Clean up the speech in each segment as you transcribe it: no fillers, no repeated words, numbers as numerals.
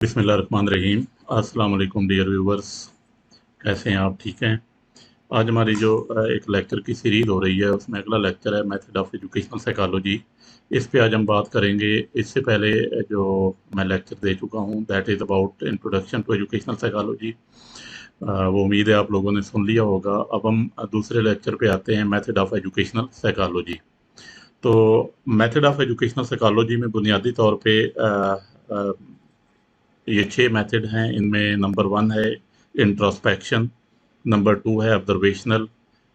बिस्मिल्लाहिर्रहमानिर्रहीम। अस्सलाम वालेकुम डियर व्यूवर्स, कैसे हैं आप? ठीक हैं? आज हमारी जो एक लेक्चर की सीरीज़ हो रही है, उसमें अगला लेक्चर है मेथड ऑफ एजुकेशनल साइकोलॉजी। इस पे आज हम बात करेंगे। इससे पहले जो मैं लेक्चर दे चुका हूँ, that is about introduction to educational psychology. वो उम्मीद है आप लोगों ने सुन लिया होगा। अब हम दूसरे लेक्चर पे आते हैं, मेथड ऑफ एजुकेशनल साइकोलॉजी। तो मेथड ऑफ एजुकेशनल साइकोलॉजी में बुनियादी तौर पे अ, ये 6 मेथड हैं। इनमें नंबर 1 है इंट्रोस्पेक्शन, नंबर 2 है observational,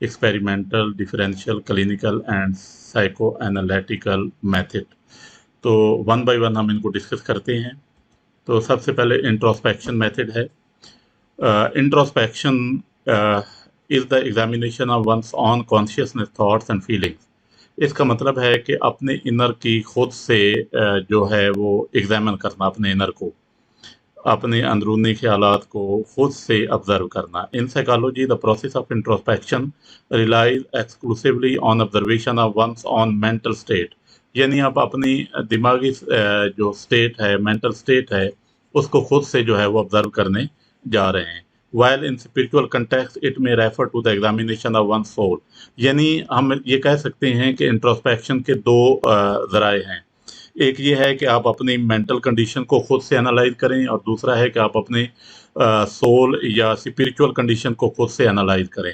experimental, differential, clinical and psycho analytical method. तो वन बाय वन हम इनको डिस्कस करते हैं। तो सबसे पहले इंट्रोस्पेक्शन मेथड है। Introspection is the examination of one's own consciousness, thoughts and feelings. इसका मतलब है कि अपने इनर की खुद से जो है वो एग्जामिन करना, अपने इनर को, अपने अंदरूनी ख्यालात को खुद से ऑब्जर्व करना। In psychology the process of introspection relies exclusively on observation of one's own mental state. यानी आप अपनी दिमागी जो स्टेट है, मेंटल स्टेट है, उसको खुद से जो है वो ऑब्जर्व करने जा रहे हैं। While in spiritual context it may refer to the examination of one soul. यानी हम ये कह सकते हैं कि इंट्रोस्पेक्शन के दो जराए हैं। एक ये है कि आप अपनी मेंटल कंडीशन को खुद से एनालाइज करें, और दूसरा है कि आप अपने सोल या स्पिरिचुअल कंडीशन को खुद से एनालाइज करें।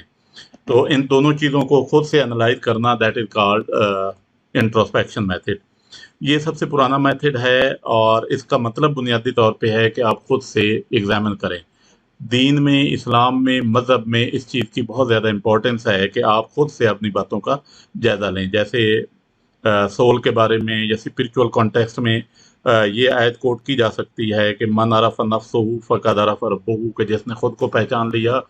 तो इन दोनों चीज़ों को खुद से एनालाइज करना, that is called introspection method. ये सबसे पुराना मेथड है, और इसका मतलब बुनियादी तौर पे है कि आप खुद से एग्जामिन करें। दीन में, इस्लाम में, मज़हब में इस चीज़ की बहुत ज़्यादा इम्पोर्टेंस है कि आप खुद से अपनी बातों का जायज़ा लें। जैसे सोल के बारे में या स्पिरिचुअल कॉन्टेक्स्ट में ये आयत कोट की जा सकती है कि मन अरफ नफ्सहू फ़क़द अरफ रब्बहू, कि जिसने खुद को पहचान लिया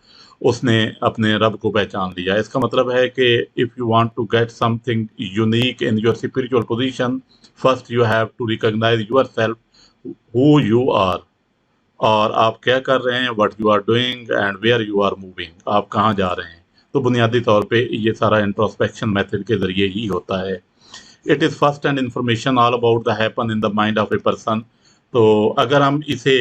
उसने अपने रब को पहचान लिया। इसका मतलब है कि if you want to get something unique in your spiritual position, first you have to recognise yourself, who you are, और आप क्या कर रहे हैं, what you are doing and where you are moving, आप कहाँ जा रहे हैं। तो बुनियादी तौर पे ये सारा इंट्रोस्पेक्शन मेथड के ज़रिए ही होता है। It is first and information all about the happen in the mind of a person. तो अगर हम इसे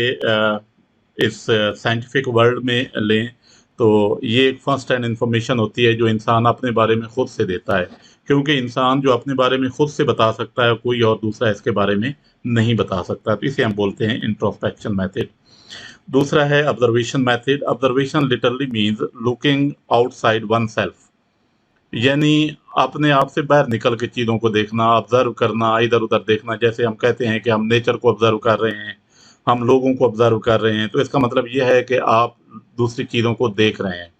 इस साइंटिफिक वर्ल्ड में लें, तो ये एक फर्स्ट हैंड इंफॉर्मेशन होती है जो इंसान अपने बारे में खुद से देता है। क्योंकि इंसान जो अपने बारे में खुद से बता सकता है, कोई और दूसरा इसके बारे में नहीं बता सकता। तो इसे हम बोलते हैं इंट्रोस्पेक्शन मेथड। दूसरा है observation method. Observation literally means looking outside one self. यानी अपने आप से बाहर निकल के चीज़ों को देखना, ऑब्जर्व करना, इधर उधर देखना। जैसे हम कहते हैं कि हम नेचर को ऑब्जर्व कर रहे हैं, हम लोगों को ऑब्जर्व कर रहे हैं, तो इसका मतलब यह है कि आप दूसरी चीज़ों को देख रहे हैं।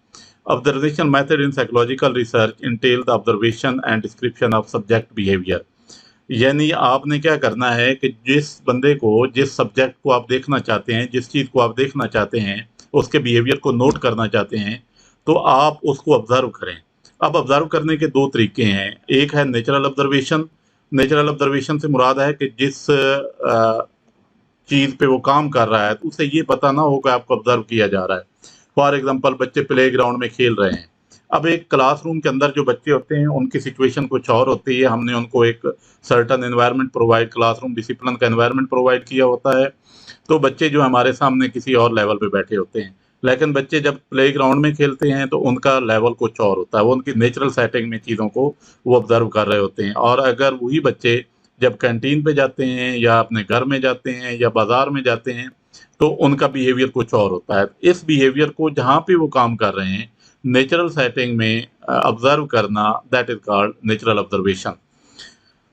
Observation method in psychological research Intel the observation and description of subject behaviour. यानी आपने क्या करना है कि जिस बंदे को, जिस सब्जेक्ट को आप देखना चाहते हैं, जिस चीज़ को आप देखना चाहते हैं, उसके बिहेवियर को नोट करना चाहते हैं, तो आप उसको ऑब्जर्व करें। अब ऑब्जर्व करने के दो तरीके हैं। एक है नेचुरल ऑब्जर्वेशन। नेचुरल ऑब्जर्वेशन से मुराद है कि जिस चीज़ पे वो काम कर रहा है, तो उसे ये पता ना हो कि आपको ऑब्जर्व किया जा रहा है। फॉर एग्जांपल, बच्चे प्ले ग्राउंड में खेल रहे हैं। अब एक क्लासरूम के अंदर जो बच्चे होते हैं, उनकी सिचुएशन कुछ और होती है। हमने उनको एक certain environment provide, classroom discipline का एनवायरनमेंट प्रोवाइड किया होता है। तो बच्चे जो हमारे सामने किसी और लेवल पे बैठे होते हैं। लेकिन बच्चे जब प्ले ग्राउंड में खेलते हैं तो उनका लेवल कुछ और होता है। वो उनकी नेचुरल सेटिंग में चीज़ों को वो ऑब्जर्व कर रहे होते हैं। और अगर वही बच्चे जब कैंटीन पे जाते हैं, या अपने घर में जाते हैं, या बाजार में जाते हैं, तो उनका बिहेवियर कुछ और होता है। इस बिहेवियर को जहाँ पे वो काम कर रहे हैं, नेचुरल सेटिंग में ऑब्जर्व करना, that is called natural observation.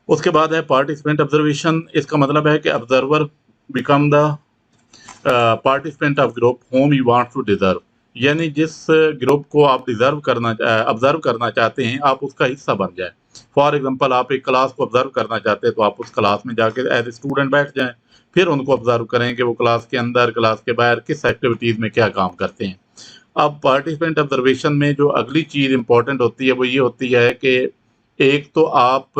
उसके बाद है पार्टिसिपेंट ऑब्जर्वेशन। इसका मतलब है कि observer become the participant of group whom you want to deserve. यानी जिस ग्रुप को आप डिजर्व करना, ऑब्जर्व करना चाहते हैं, आप उसका हिस्सा बन जाए। फॉर एग्जांपल, आप एक क्लास को ऑब्जर्व करना चाहते हैं, तो आप उस क्लास में जाके एज ए स्टूडेंट बैठ जाएं। फिर उनको ऑब्जर्व करें कि वो क्लास के अंदर, क्लास के बाहर किस एक्टिविटीज़ में क्या काम करते हैं। अब पार्टिसिपेंट ऑब्जर्वेशन में जो अगली चीज़ इंपॉर्टेंट होती है, वो ये होती है कि एक तो आप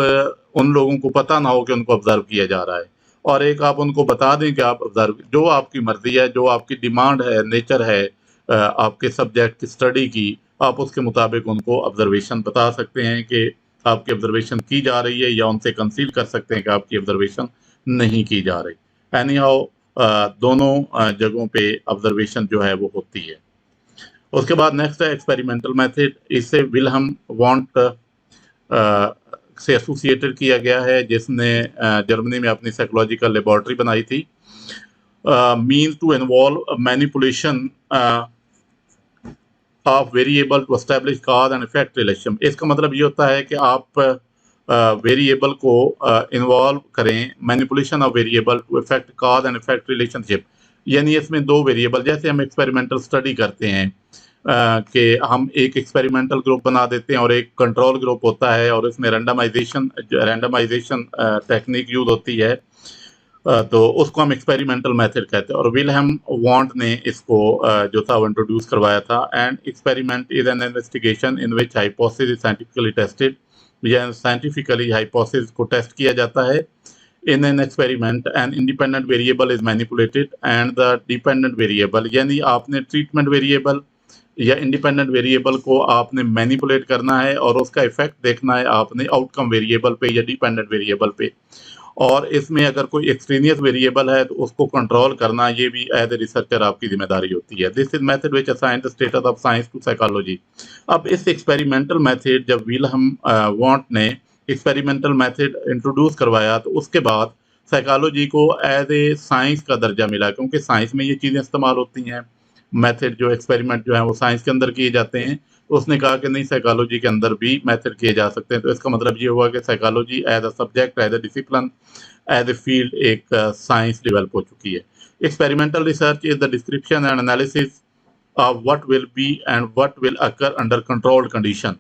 उन लोगों को पता ना हो कि उनको ऑब्जर्व किया जा रहा है, और एक आप उनको बता दें कि आप ऑब्जर्व, जो आपकी मर्जी है, जो आपकी डिमांड है, नेचर है आपके सब्जेक्ट की स्टडी की, आप उसके मुताबिक उनको ऑब्जर्वेशन बता सकते हैं कि आपकी ऑब्जर्वेशन की जा रही है, या उनसे कंसील कर सकते हैं कि आपकी ऑब्जर्वेशन नहीं की जा रही। एनी हाउ, दोनों जगहों पे ऑब्जर्वेशन जो है वो होती है। उसके बाद नेक्स्ट है एक्सपेरिमेंटल मेथड। इससे विल्हम वॉन्ट से एसोसिएटेड किया गया है, जिसने जर्मनी में अपनी साइकोलॉजिकल लेबोरेटरी बनाई थी। Mean to involve manipulation of variable to establish cause and effect relation. इसका मतलब ये होता है कि आप वेरिएबल को इन्वॉल्व करें, manipulation of variable to effect cause and effect relationship. यानी इसमें दो वेरिएबल, जैसे हम एक्सपेरिमेंटल स्टडी करते हैं कि हम एक एक्सपेरिमेंटल ग्रुप बना देते हैं और एक कंट्रोल ग्रुप होता है, और इसमें रैंडमाइजेशन टेक्निक यूज होती है, तो उसको हम एक्सपेरिमेंटल मेथड कहते हैं। और विल्हेम वॉन्ट ने इसको जो था वो इंट्रोड्यूस करवाया था। And experiment is an investigation in which hypothesis is scientifically tested, या साइंटिफिकली हाइपोथेसिस को टेस्ट किया जाता है। In an experiment an independent variable is manipulated and the dependent variable, यानी आपने ट्रीटमेंट वेरिएबल या इंडिपेंडेंट वेरिएबल को आपने मैनिपुलेट करना है और उसका इफेक्ट देखना है आपने आउटकम वेरिएबल पे या डिपेंडेंट वेरिएबल पे। और इसमें अगर कोई एक्सट्रेनियस वेरिएबल है तो उसको कंट्रोल करना, ये भी एज ए रिसर्चर आपकी जिम्मेदारी होती है। This is method which assign the status of science to psychology. अब इस एक्सपेरिमेंटल मेथड जब विल्हेम वॉन्ट ने एक्सपेरिमेंटल मेथड इंट्रोड्यूस करवाया, तो उसके बाद साइकोलॉजी को एज ए साइंस का दर्जा मिला, क्योंकि साइंस में ये चीज़ें इस्तेमाल होती हैं। मेथड जो एक्सपेरिमेंट जो है वो साइंस के अंदर किए जाते हैं। उसने कहा कि नहीं, साइकोलॉजी के अंदर भी मेथड किए जा सकते हैं। तो इसका मतलब ये हुआ कि psychology as a subject, as a discipline, as a field एक साइंस डेवलप हो चुकी है। Experimental research is the description and analysis of what will be and what will occur under controlled condition.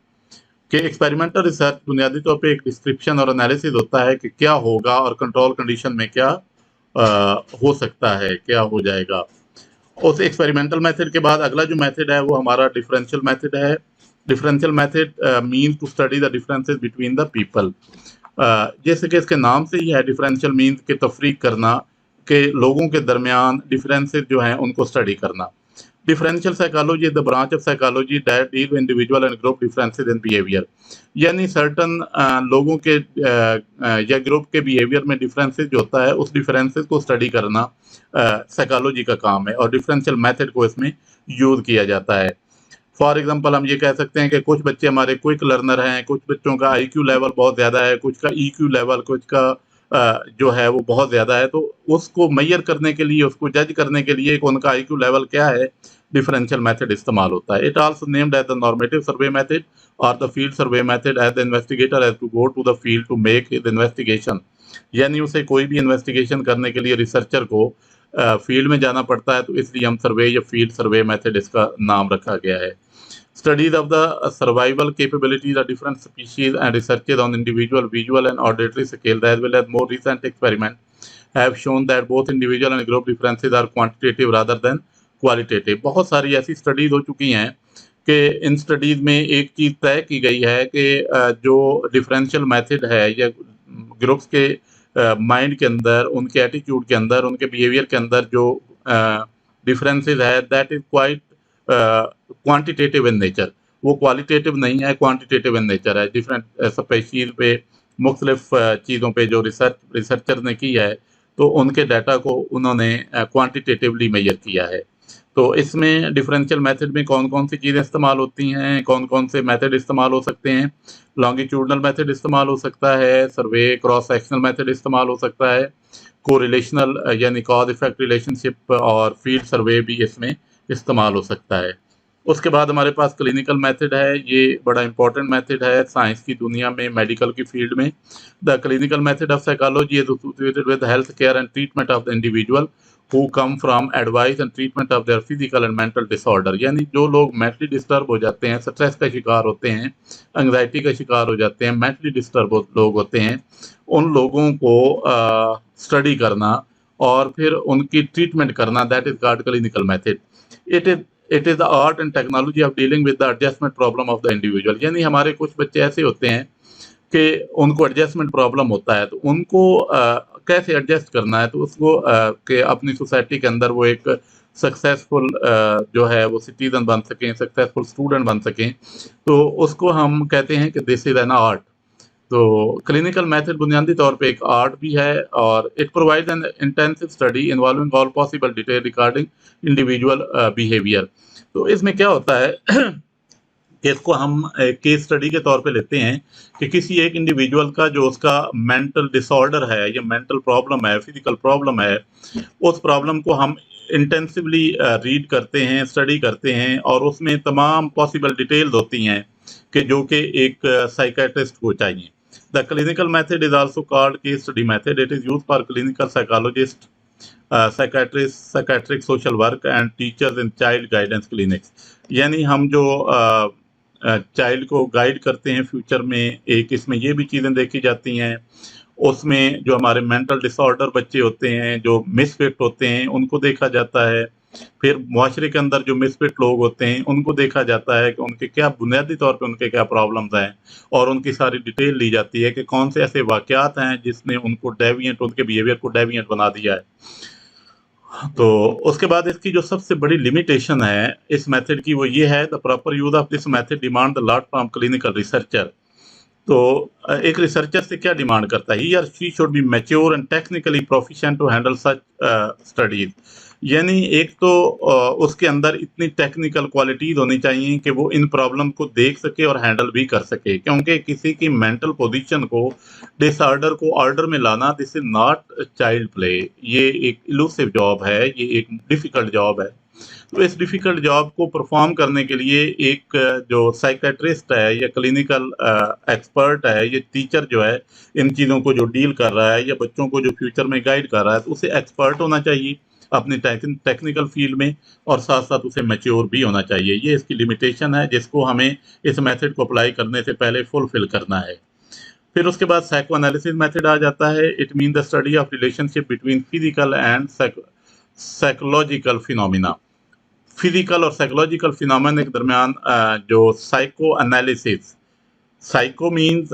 कि एक्सपेरिमेंटल रिसर्च बुनियादी तौर पे एक description और एनालिसिस होता है कि क्या होगा और कंट्रोल कंडीशन में क्या हो सकता है, क्या हो जाएगा। उस एक्सपेरिमेंटल मेथड के बाद अगला जो मेथड है वो हमारा डिफरेंशियल मेथड है। Differential method means to study the differences between the people. जैसे कि इसके नाम से ही है, डिफरेंशियल मीन्स के तफरीक करना, के लोगों के दरमियान डिफरेंसेस जो हैं उनको स्टडी करना। Differential psychology is the branch of psychology that deal with individual and group differences in behaviour. यानी सर्टन लोगों के या ग्रुप के बिहेवियर में डिफरेंसेस जो होता है, उस डिफरेंसेस को स्टडी करना साइकोलॉजी का काम है, और डिफरेंशियल मेथड को इसमें यूज किया जाता है। फॉर एग्जांपल हम ये कह सकते हैं कि कुछ बच्चे हमारे क्विक लर्नर हैं, कुछ बच्चों का आईक्यू लेवल बहुत ज़्यादा है, कुछ का ईक्यू लेवल, कुछ का जो है वो बहुत ज़्यादा है। तो उसको मेजर करने के लिए, उसको जज करने के लिए उनका आईक्यू लेवल क्या है, डिफरेंशियल मेथड इस्तेमाल होता है। It also named as the normative survey method और the field survey method, as the investigator has to go to the field to make his investigation. यानी उसे कोई भी इन्वेस्टिगेशन करने के लिए रिसर्चर को फील्ड में जाना पड़ता है, तो इसलिए हम सर्वे या फील्ड सर्वे मेथड इसका नाम रखा गया है। Studies of the survival capabilities of different species and researches on individual visual and auditory scales, as well as more recent experiments, have shown that both individual and group differences are quantitative rather than qualitative। बहुत सारी ऐसी studies हो चुकी हैं कि in studies में एक चीज़ तय की गई है कि जो डिफरेंशियल मेथड है या ग्रुप्स के माइंड के अंदर, उनके एटीट्यूड के अंदर, उनके बिहेवियर के अंदर जो डिफरेंसेस है, that is quite quantitative in nature. वो क्वालिटेटिव नहीं है, क्वांटिटेटिव इन नेचर है। डिफरेंट स्पेशीज पे, मुख्तलिफ चीज़ों पे जो रिसर्चर ने की है, तो उनके डाटा को उन्होंने क्वांटिटेटिवली मेजर किया है। तो इसमें डिफरेंशियल मेथड में कौन कौन सी चीज़ें इस्तेमाल होती हैं, कौन कौन से मेथड इस्तेमाल हो सकते हैं। लॉन्गिट्यूडनल मेथड इस्तेमाल हो सकता है, सर्वे क्रॉस सेक्शनल मेथड इस्तेमाल हो सकता है, कोरिलेशनल यानी कॉज इफेक्ट रिलेशनशिप और फील्ड सर्वे भी इसमें इस्तेमाल हो सकता है। उसके बाद हमारे पास क्लिनिकल मेथड है। ये बड़ा इंपॉर्टेंट मेथड है साइंस की दुनिया में, मेडिकल की फील्ड में। The clinical method of psychology is associated with health care and treatment of the individual who come from advice and treatment of their physical and mental disorder. यानी जो लोग mentally disturb हो जाते हैं, stress का शिकार होते हैं, एंग्जाइटी का शिकार हो जाते हैं, मेंटली डिस्टर्ब लोग होते हैं, उन लोगों को स्टडी करना और फिर उनकी ट्रीटमेंट करना, that is called clinical method. It is the art and technology of dealing with the adjustment problem of the individual. यानी हमारे कुछ बच्चे ऐसे होते हैं कि उनको एडजस्टमेंट प्रॉब्लम होता है, तो उनको कैसे एडजस्ट करना है, तो उसको कि अपनी सोसाइटी के अंदर वो एक सक्सेसफुल जो है वो सिटीजन बन सकें, सक्सेसफुल स्टूडेंट बन सकें, तो उसको हम कहते हैं कि दिस इज एन आर्ट। तो क्लिनिकल मेथड बुनियादी तौर पे एक आर्ट भी है, और it provides N intensive study involving all possible detail regarding individual behaviour. तो इसमें क्या होता है कि इसको हम केस स्टडी के तौर पे लेते हैं कि किसी एक इंडिविजुअल का जो उसका मेंटल डिसऑर्डर है या मेंटल प्रॉब्लम है, फिजिकल प्रॉब्लम है, उस प्रॉब्लम को हम इंटेंसिवली रीड करते हैं, स्टडी करते हैं, और उसमें तमाम पॉसिबल डिटेल्स होती हैं कि जो कि एक साइकेट्रिस्ट को चाहिए। The clinical method is also called case study method. It is used for clinical psychologist, psychiatrist, psychiatric social work and teachers in child guidance clinics. यानी हम जो चाइल्ड को गाइड करते हैं फ्यूचर में, एक इसमें ये भी चीज़ें देखी जाती हैं। उसमें जो हमारे मेंटल डिसऑर्डर बच्चे होते हैं, जो मिसफिट होते हैं, उनको देखा जाता है। फिर मुआशरे के अंदर जो मिसफिट लोग होते हैं उनको देखा जाता है कि उनके क्या बुनियादी तौर पे उनके क्या प्रॉब्लम्स हैं, और उनकी सारी डिटेल ली जाती है कि कौन से ऐसे वाक़यात हैं जिसने उनको डेविएंट, उनके बिहेवियर को डेविएंट बना दिया है। तो उसके बाद इसकी जो सबसे बड़ी लिमिटेशन है इस मेथड की, वो ये है, the proper use of this method demand the lot from clinical researcher. तो एक रिसर्चर से क्या डिमांड करता है, ही और she should be mature and technically proficient to handle such studies. यानी एक तो उसके अंदर इतनी टेक्निकल क्वालिटीज होनी चाहिए कि वो इन प्रॉब्लम को देख सके और हैंडल भी कर सके, क्योंकि किसी की मेंटल पोजीशन को, डिसऑर्डर को ऑर्डर में लाना, this is not child play. ये एक इलूसिव जॉब है, ये एक डिफिकल्ट जॉब है। तो इस डिफिकल्ट जॉब को परफॉर्म करने के लिए एक जो साइकेट्रिस्ट है या क्लिनिकल एक्सपर्ट है, ये टीचर जो है इन चीज़ों को जो डील कर रहा है या बच्चों को जो फ्यूचर में गाइड कर रहा है, तो उसे एक्सपर्ट होना चाहिए अपनी टेक्निकल फील्ड में, और साथ साथ उसे मैच्योर भी होना चाहिए। ये इसकी लिमिटेशन है जिसको हमें इस मेथड को अप्लाई करने से पहले फुलफिल करना है। फिर उसके बाद साइको एनालिसिस मेथड आ जाता है। It mean the study of relationship between physical and psychological phenomena. Physical और साइकोलॉजिकल फिनोमेना के दरमियान जो psycho analysis, psycho means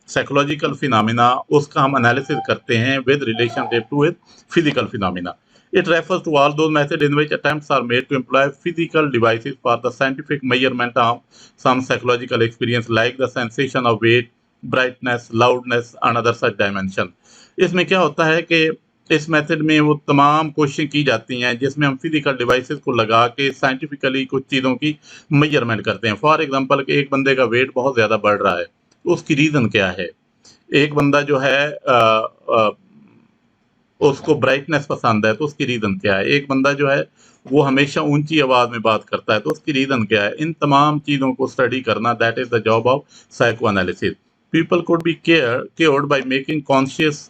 psychological phenomena, उसका हम एनालिसिस करते हैं with relationship to with physical phenomena. It refers to all those methods in which attempts are made to employ physical devices for the scientific measurement of some psychological experience like the sensation of weight, brightness, loudness and other such dimension। इसमें क्या होता है कि इस method में वो तमाम कोशिशें की जाती हैं जिसमें हम फिजिकल डिवाइसेस को लगा के साइंटिफिकली कुछ चीज़ों की मेजरमेंट करते हैं। फॉर एग्जांपल कि एक बंदे का वेट बहुत ज़्यादा बढ़ रहा है, तो उसकी रीज़न क्या है। एक बंदा जो है उसको ब्राइटनेस पसंद है, तो उसकी रीज़न क्या है। एक बंदा जो है वो हमेशा ऊंची आवाज़ में बात करता है, तो उसकी रीज़न क्या है। इन तमाम चीज़ों को स्टडी करना, that is the job of psycho analysis. People could be cured by making conscious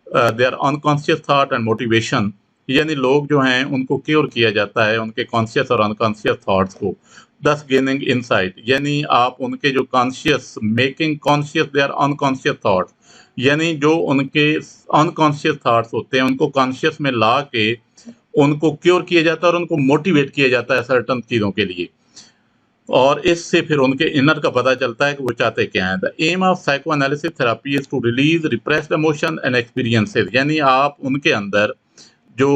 their unconscious thought and motivation. यानी लोग जो हैं उनको क्योर किया जाता है उनके कॉन्शियस और अनकॉन्शियस थॉट्स को, दस गेनिंग इनसाइट। यानी आप उनके जो conscious, making conscious their unconscious thoughts, यानी जो उनके अनकॉन्शियस थॉट्स होते हैं उनको कॉन्शियस में ला के उनको क्योर किया जाता है और उनको मोटिवेट किया जाता है सर्टन चीज़ों के लिए, और इससे फिर उनके इनर का पता चलता है कि वो चाहते क्या हैं। The aim of psycho analysis therapy is to release repressed emotion and experiences. यानी आप उनके अंदर जो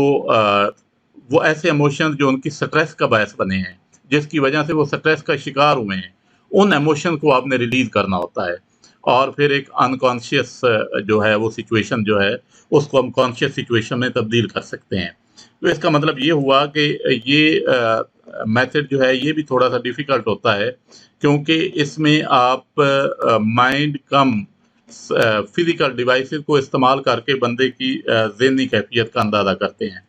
वो ऐसे इमोशंस जो उनकी स्ट्रेस का बायस बने हैं, जिसकी वजह से वो स्ट्रेस का शिकार हुए हैं, उन इमोशन को आपने रिलीज करना होता है, और फिर एक अनकॉन्शियस जो है वो सिचुएशन जो है उसको हम कॉन्शियस सिचुएशन में तब्दील कर सकते हैं। तो इसका मतलब ये हुआ कि ये मेथड जो है ये भी थोड़ा सा डिफ़िकल्ट होता है, क्योंकि इसमें आप माइंड कम फिज़िकल डिवाइसेस को इस्तेमाल करके बंदे की ज़हनी कैफियत का अंदाज़ा करते हैं।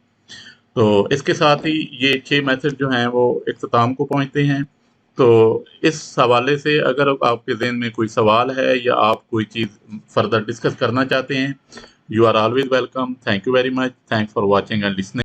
तो इसके साथ ही ये 6 मेथड जो हैं वो इख्तिताम को पहुँचते हैं। तो इस हवाले से अगर आपके ज़हन में कोई सवाल है या आप कोई चीज़ फर्दर डिस्कस करना चाहते हैं, you are always welcome. Thank you very much. Thanks for watching and listening.